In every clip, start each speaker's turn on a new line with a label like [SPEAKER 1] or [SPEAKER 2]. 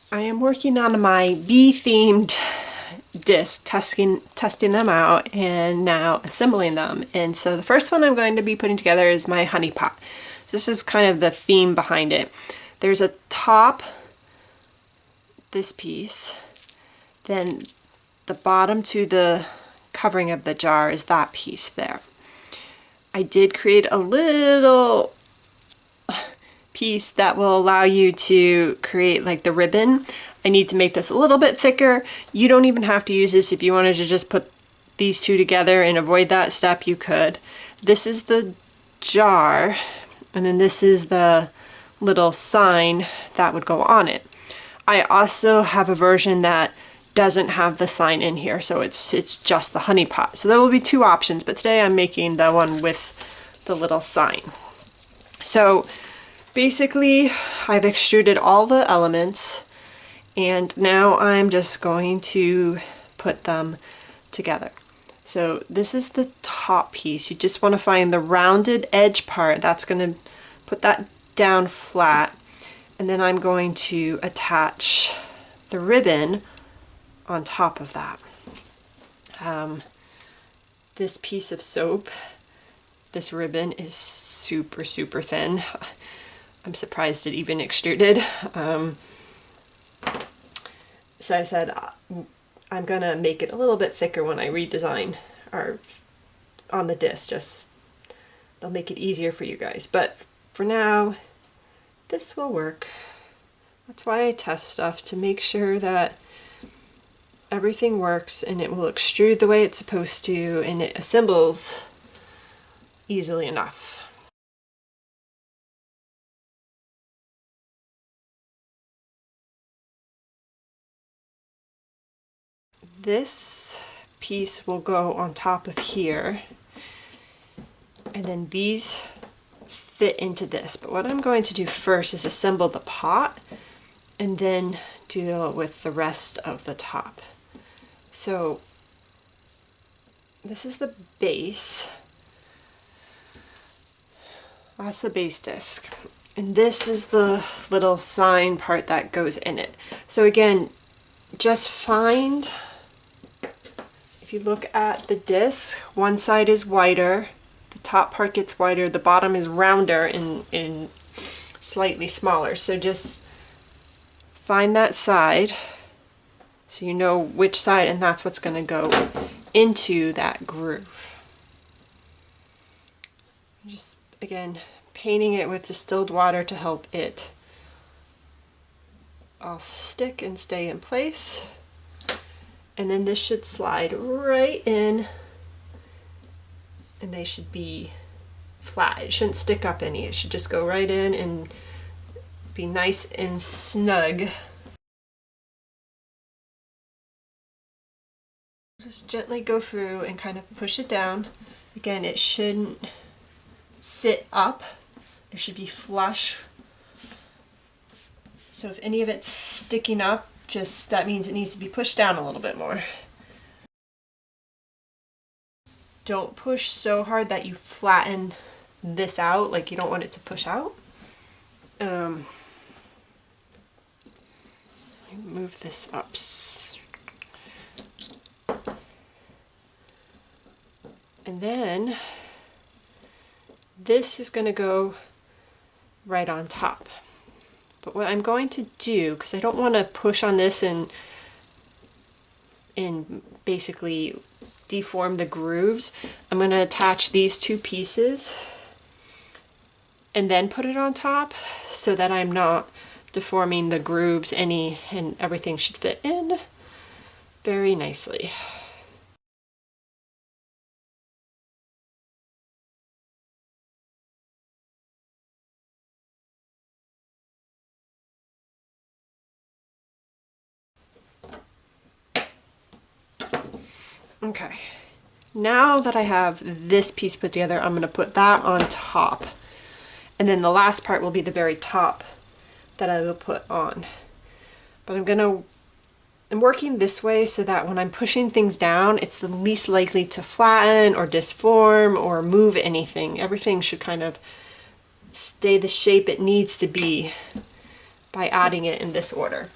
[SPEAKER 1] I am working on my bee-themed disc, testing them out and now assembling them. And so the first one I'm going to be putting together is my honey pot. This is kind of the theme behind it. There's a top, this piece, then the bottom to the covering of the jar is that piece there. I did create a little piece that will allow you to create like the ribbon. I need to make this a little bit thicker. You don't even have to use this. If you wanted to just put these two together and avoid that step, you could. This is the jar, and then this is the little sign that would go on it. I also have a version that doesn't have the sign in here, so it's just the honey pot. So there will be two options, but today I'm making the one with the little sign. So basically, I've extruded all the elements, and now I'm just going to put them together. So this is the top piece. You just want to find the rounded edge part. That's going to put that down flat, and then I'm going to attach the ribbon on top of that. This piece of soap, this ribbon is super thin. I'm surprised it even extruded. So I said I'm gonna make it a little bit thicker when I redesign or on the disc. Just it'll make it easier for you guys. But for now, this will work. That's why I test stuff, to make sure that everything works and it will extrude the way it's supposed to and it assembles easily enough. This piece will go on top of here, and then these fit into this. But what I'm going to do first is assemble the pot and then deal with the rest of the top. So this is the base. That's the base disc. And this is the little sign part that goes in it. So again, just find, if you look at the disc, one side is wider, the top part gets wider, the bottom is rounder and slightly smaller. So just find that side so you know which side, and that's what's going to go into that groove. Just again painting it with distilled water to help it all stick and stay in place. And then this should slide right in, and they should be flat. It shouldn't stick up any. It should just go right in and be nice and snug. Just gently go through and kind of push it down. Again, it shouldn't sit up. It should be flush. So if any of it's sticking up, just that means it needs to be pushed down a little bit more. Don't push so hard that you flatten this out, like you don't want it to push out. Move this up. And then this is going to go right on top. But what I'm going to do, because I don't want to push on this and basically deform the grooves, I'm going to attach these two pieces and then put it on top so that I'm not deforming the grooves any, and everything should fit in very nicely. Okay, now that I have this piece put together, I'm going to put that on top. And then the last part will be the very top that I will put on. But I'm working this way so that when I'm pushing things down, it's the least likely to flatten or disform or move anything. Everything should kind of stay the shape it needs to be by adding it in this order.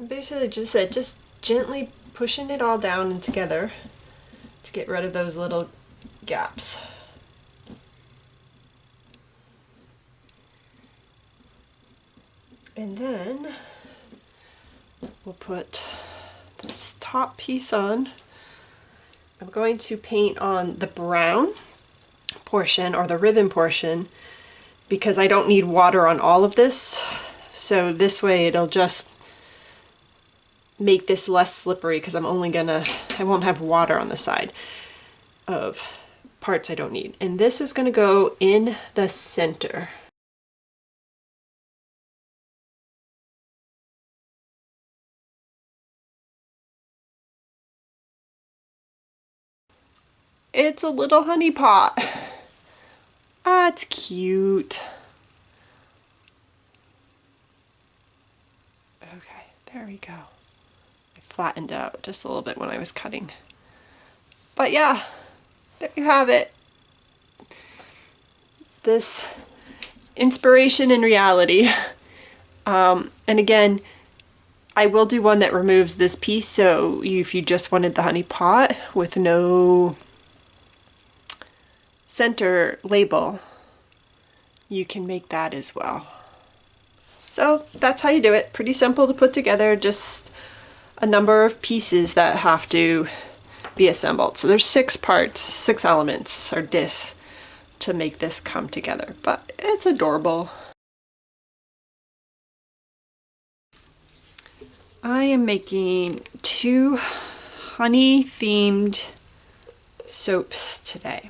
[SPEAKER 1] Basically just gently pushing it all down and together to get rid of those little gaps. And then we'll put this top piece on. I'm going to paint on the brown portion or the ribbon portion because I don't need water on all of this. So this way it'll just make this less slippery because I won't have water on the side of parts I don't need. And this is gonna go in the center. It's a little honey pot. Ah, it's cute. Okay, there we go. I flattened out just a little bit when I was cutting. But yeah, there you have it. This inspiration and reality. And again, I will do one that removes this piece, so if you just wanted the honey pot with no center label, you can make that as well. So that's how you do it. Pretty simple to put together, just a number of pieces that have to be assembled. So there's 6 parts, 6 elements or discs to make this come together, but it's adorable. I am making 2 honey themed soaps today.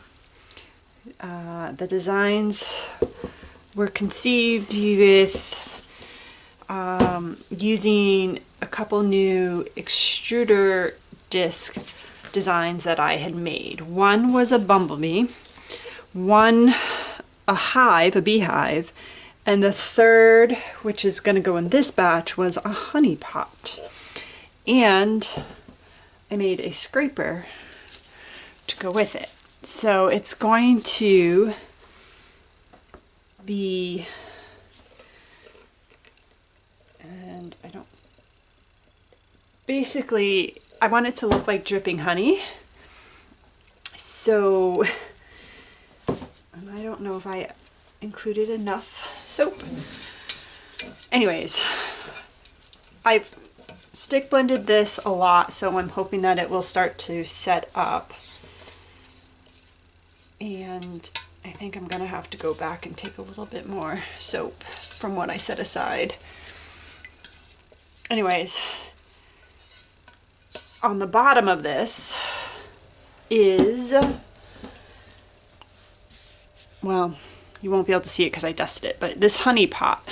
[SPEAKER 1] The designs were conceived with using a couple new extruder disc designs that I had made. One was a bumblebee, one a hive, a beehive, and the third, which is going to go in this batch, was a honey pot. And I made a scraper to go with it. So it's going to be, and I don't, basically I want it to look like dripping honey. So I don't know if I included enough soap. Anyways, I've stick blended this a lot, so I'm hoping that it will start to set up. And I think I'm gonna have to go back and take a little bit more soap from what I set aside. Anyways, on the bottom of this is, well, you won't be able to see it because I dusted it, but this honey pot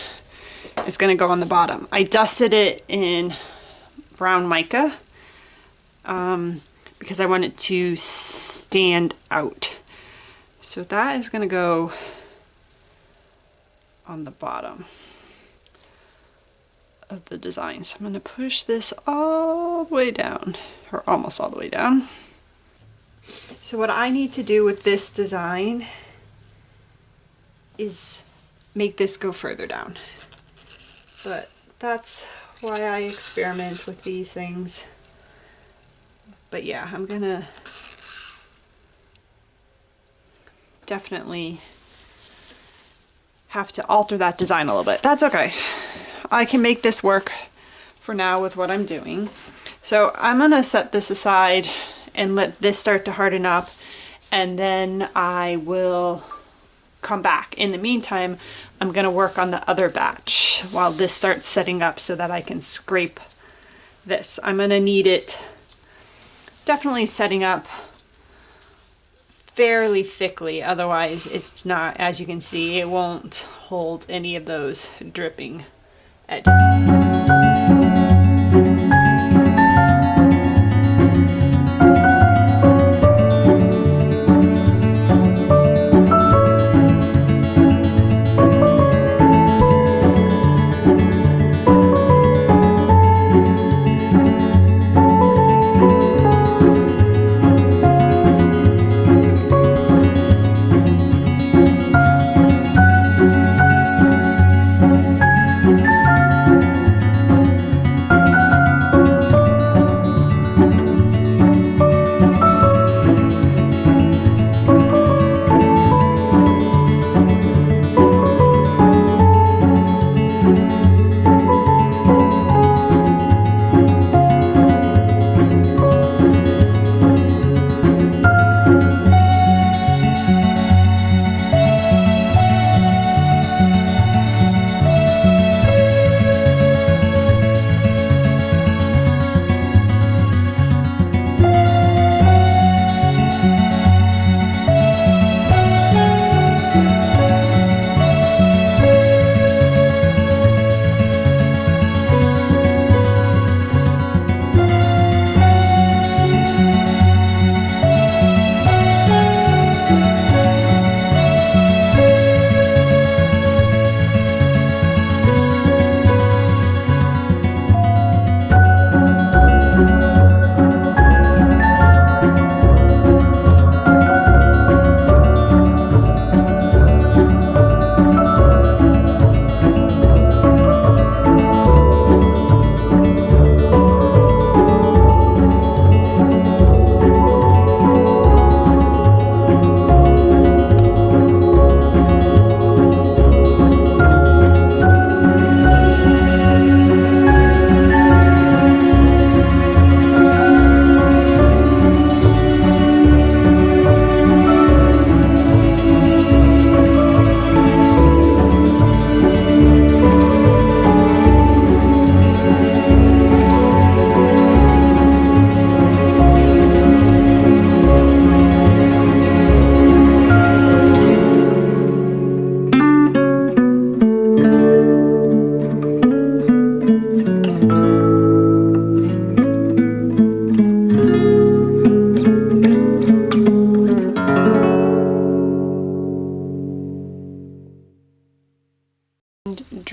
[SPEAKER 1] is gonna go on the bottom. I dusted it in brown mica because I want it to stand out. So that is going to go on the bottom of the design. So I'm going to push this all the way down, or almost all the way down. So what I need to do with this design is make this go further down. But that's why I experiment with these things. But yeah, I'm gonna definitely have to alter that design a little bit. That's okay. I can make this work for now with what I'm doing. So I'm gonna set this aside and let this start to harden up, and then I will come back. In the meantime, I'm gonna work on the other batch while this starts setting up so that I can scrape this. I'm gonna need it definitely setting up fairly thickly, otherwise it's not, as you can see, it won't hold any of those dripping edges.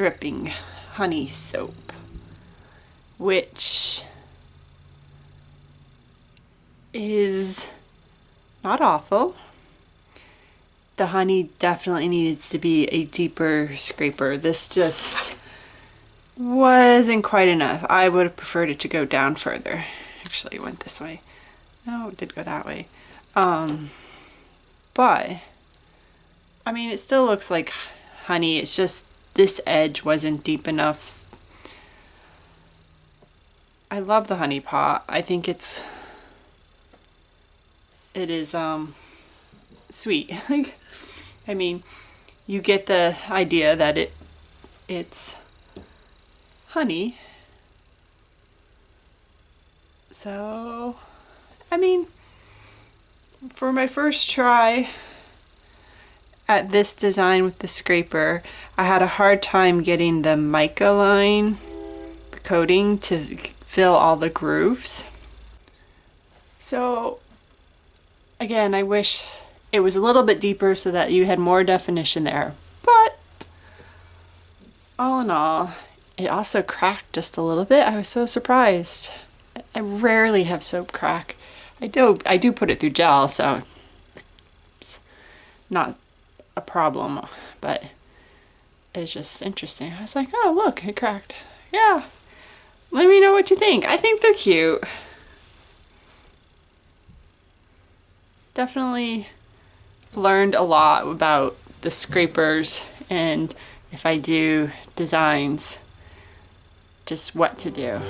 [SPEAKER 1] dripping honey soap, which is not awful. The honey definitely needs to be a deeper scraper. This just wasn't quite enough. I would have preferred it to go down further. Actually, it went this way. No, it did go that way. But I mean, it still looks like honey. It's just this edge wasn't deep enough. I love the honey pot. I think it is sweet. I mean, you get the idea that it's honey. So, I mean, for my first try at this design with the scraper, I had a hard time getting the mica line coating to fill all the grooves. So again, I wish it was a little bit deeper so that you had more definition there, but all in all, it also cracked just a little bit. I was so surprised. I rarely have soap crack. I do put it through gel, so it's not a problem, but it's just interesting. I was like, oh look, it cracked. Yeah, let me know what you think. I think they're cute. Definitely learned a lot about the scrapers, and if I do designs, just what to do.